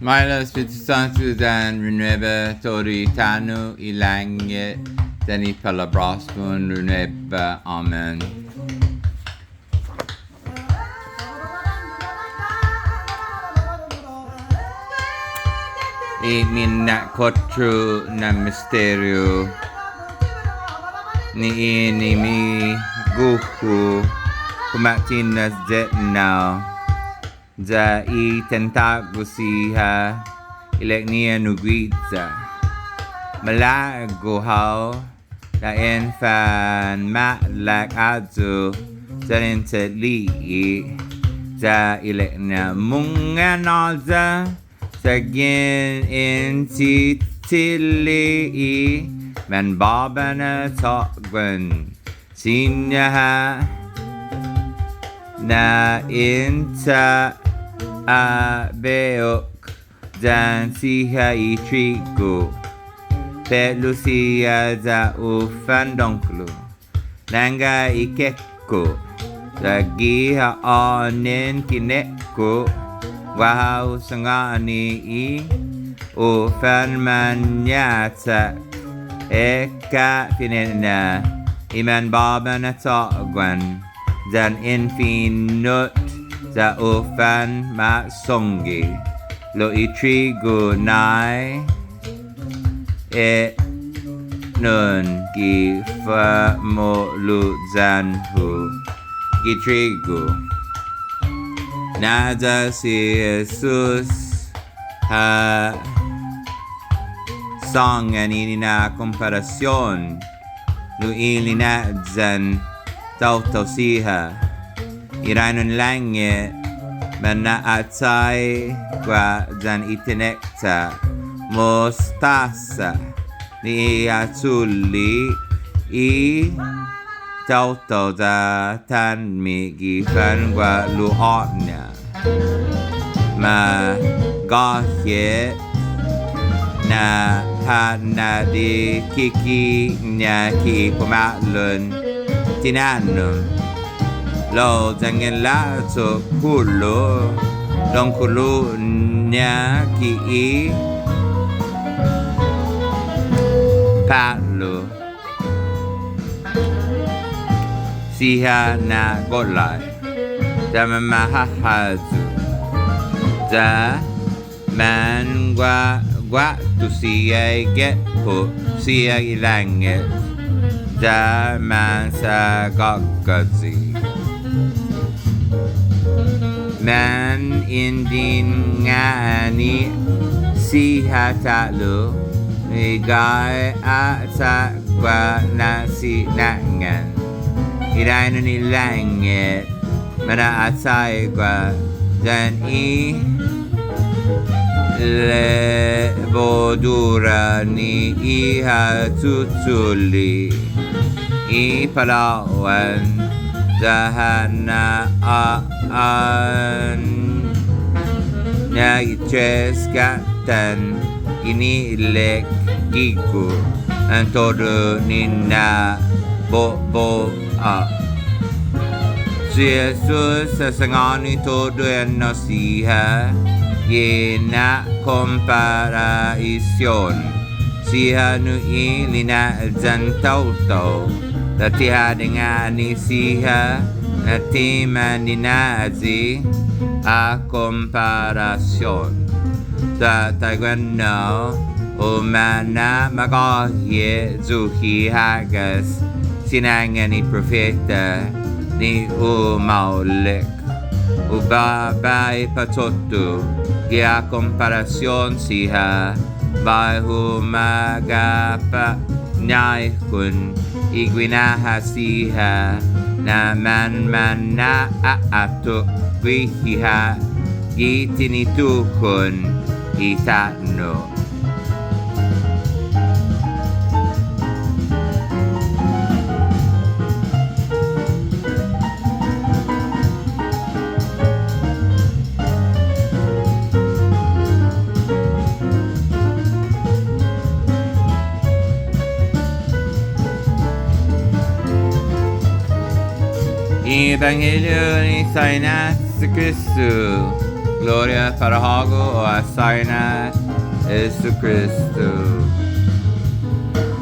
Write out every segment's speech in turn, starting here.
Milo Spiritu dan Reneva Tori Tanu Ilange Dani Palabraskun Reneva Amen. I minna kotru na misterio ni mi guku kumatinas jetnao za I tentagusiha ileknia nuguitza malago hao la enfan ma lak azu zanente li za ileknia munganaza Sagin inti tili men babana togwen sinyaha na inta abeok dan siha itrigo pelusia za ufandonklu nanga ikeko zagiha onen kineko Wahau sangani o fanmanyata eka finena iman baba na tagwan dan infinut za o fan ma songi lo itrigo nai nun ki fa mo lu zanhu itrigo Nada si Jesus ha song ani na komparasyon lu ilina dyan tau siha iranon langit mana atay kwa dyan itinekta mostasa ni atuli tau da tan mi gifan wa luhotnya ma gahye na hana di kiki nya ki pemalun tinanum lo jangan la so kulo dong kulo nya ki palu siha na golai dama mahahazu za man gwa tu siya get po siya ilangit da man sa gagazi man indin nga ni siha talo igay ata gwa na si nangan Iranon ilangit mana atay kwa dan le bodura ni iha tutuli palawan dahana an na itres katan ini lek gigu antodo nina bo Si Jesus sasangani todo en nasiha Yena comparaisyon Siha nui lina zantauto Latiha dengan siha Natima ninazi a comparasyon Sa Taiwan no Umana magahye zuhi hagas Sinangan ni profeta ni Maulik Ubabay patoto Gia komparasyon siha Bahu magapa Nyay kun Igwinaha siha Na man na aato Gwihiha Gitinitukun Itatno Evangelio ni Kriste Gloria parahago o asayna Iesu Kriste.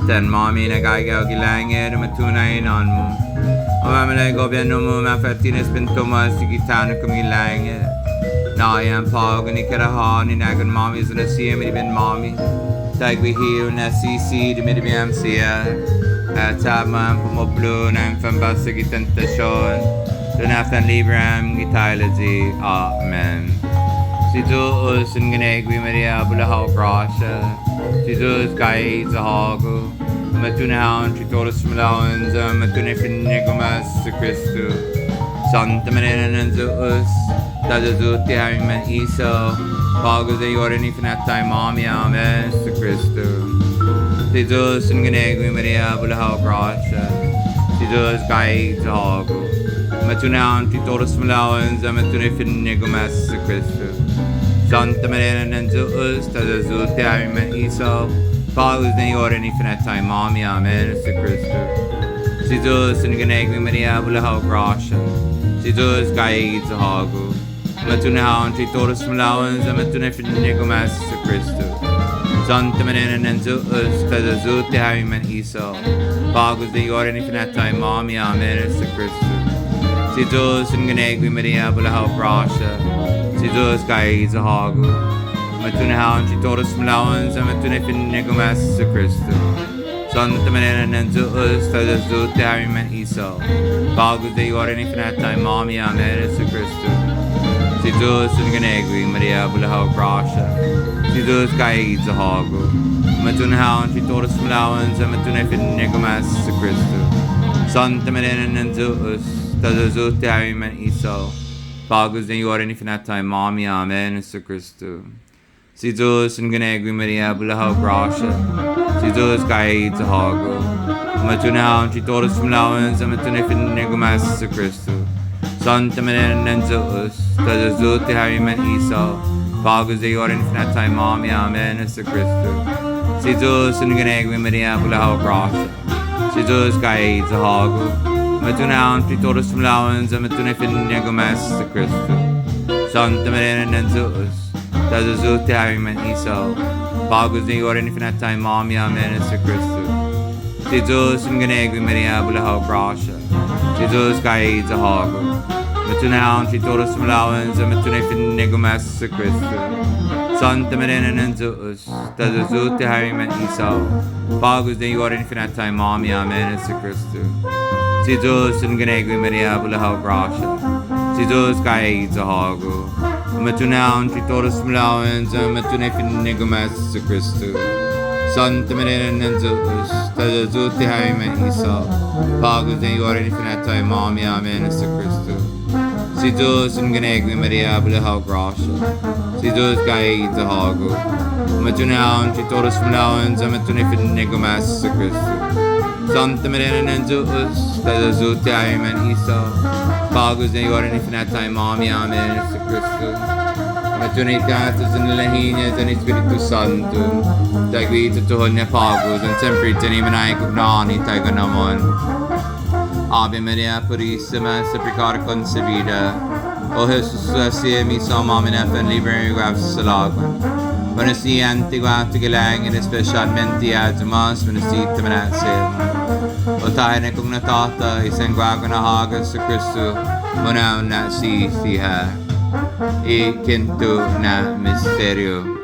Den mami na gaigaw gilangir matunay non mo. O mamala gobyerno mo mafertines bintoma sigitano kumilangir. Na yan pag ni karahan ni nagan mami is na siya mi bin mami. Tagwi hiyo na sisi di mi biyam siya. At tama pumoblo na pambasa gitantasyon. Dunaftan libram gitaylazi. Amen. Si Diyos ang ginagwi Maria bulahaw grasya. Si Diyos kahit sa hago. Matunahan si Toros Malawan sa matunifin ni Gumas sa Kristo. Santa Maria ng Diyos. Talo'Åne hari man Iesu. Bago sa yorin ni Finatay Mami Amen sa Kristo. Si Diyos ang ginagwi Maria bulahaw grasya. Si Diyos kahit sa hago. Matunahan si Toros Malawan sa matunifin ni Gumas sa Kristo. Santa Maria ng Diyos, Talo'Åne hari man Iesu, Bago sa yorin ni Finatay Mami Amen sa Kristo. Si Diyos ang ginagwi Maria bulahaw grasya. Si Diyos kahit sa hago. Matunahan si Toros Malawan sa matunifin ni Gumas sa Kristo. Santa Maria ng Diyos, Talo'Åne hari man Iesu, Bago sa yorin ni Finatay Mami Amen sa Kristo. Si Diyos ang ginagwi Maria bulahaw grasya. Si Diyos kahit sa hago. Matunahan si Toros Malawan sa matunifin ni Gumas sa Kristo. Santa Maria ng Diyos, Talo'Åne hari man Iesu, Bago sa yorin ni Finatay Mami Amen sa Kristo. Si Diyos ang ginagwi Maria bulahaw grasya. Si Diyos kahit sa hago. Matunahan si Toros Malawan sa matunifin ni Gumas sa Kristo. Santa Maria ng Diyos, Talo'Åne hari man Iesu, Bago sa yorin ni Finatay Mami Amen sa Kristo. Si Diyos ang ginagwi Maria bulahaw grasya. Si Diyos kahit sa hago. Matunahan si Toros Malawan sa matunifin ni Gumas sa Kristo. Santa Maria ng Diyos, Talo'Åne hari man Iesu, Bago sa yorin ni Finatay Mami Amen sa Kristo. Si Diyos ang ginagwi Maria bulahaw grasya. Si Diyos kahit sa hago. Matunahan si Toros Malawan sa matunifin ni Gumas sa Kristo. Santa Maria ng Diyos, Talo'Åne hari man Iesu, Bago sa yorin ni Finatay Mami Amen sa Kristo. Si Diyos ang ginagwi Maria bulahaw grasya. Si Diyos kahit sa hago. Matunahan si Toros Malawan sa matunifin ni Gumas sa Kristo. Santa Maria ng Diyos, Talo'Åne hari man Iesu, Bago sa yorin ni Finatay Mami Amen sa Kristo. Si Diyos ang ginagwi Maria bulahaw grasya. Si Diyos kahit sa hago. Matunahan si Toros Malawan sa matunifin ni Gumas sa Kristo. Santa Maria ng Diyos, Talo'Åne hari man Iesu, Bago sa yorin ni Finatay Mami Amen sa Kristo. Si Diyos ang ginagwi Maria bulahaw grasya. Si Diyos kahit sa hago. Matunahan si Toros Malawan sa matunifin ni Gumas sa Kristo. Santa Maria ng Diyos, Talo'Åne hari man Iesu, Bago sa yorin ni Finatay Mami Amen sa Kristo. Matunitatas ang lalahin niya sa Espiritu Santo. Tagwi tutuhon niya pagod. Ang siyempre tinimanay kugnani tayo naman. Ave Maria Purissima, sa pecado concebida. O Jesus, así mismo maminafen libre y guap sa lagon. Manasi antigua tigilang and especialmente además manasita manasim. O tayo na kung natata, isang gwago na hagas sa Kristo, munaw na siha. Quinto na misterio.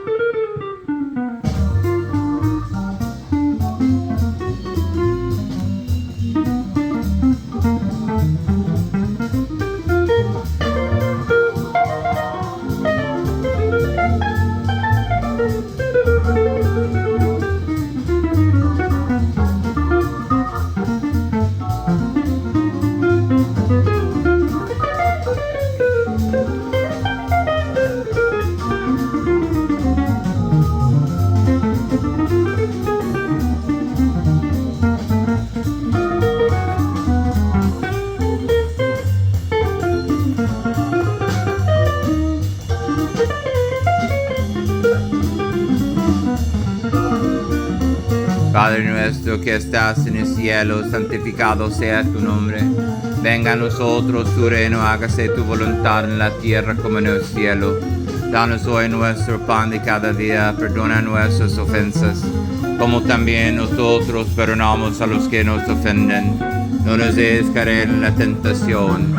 Padre nuestro que estás en el cielo, santificado sea tu nombre. Venga a nosotros tu reino, hágase tu voluntad en la tierra como en el cielo. Danos hoy nuestro pan de cada día, perdona nuestras ofensas, como también nosotros perdonamos a los que nos ofenden. No nos dejes caer en la tentación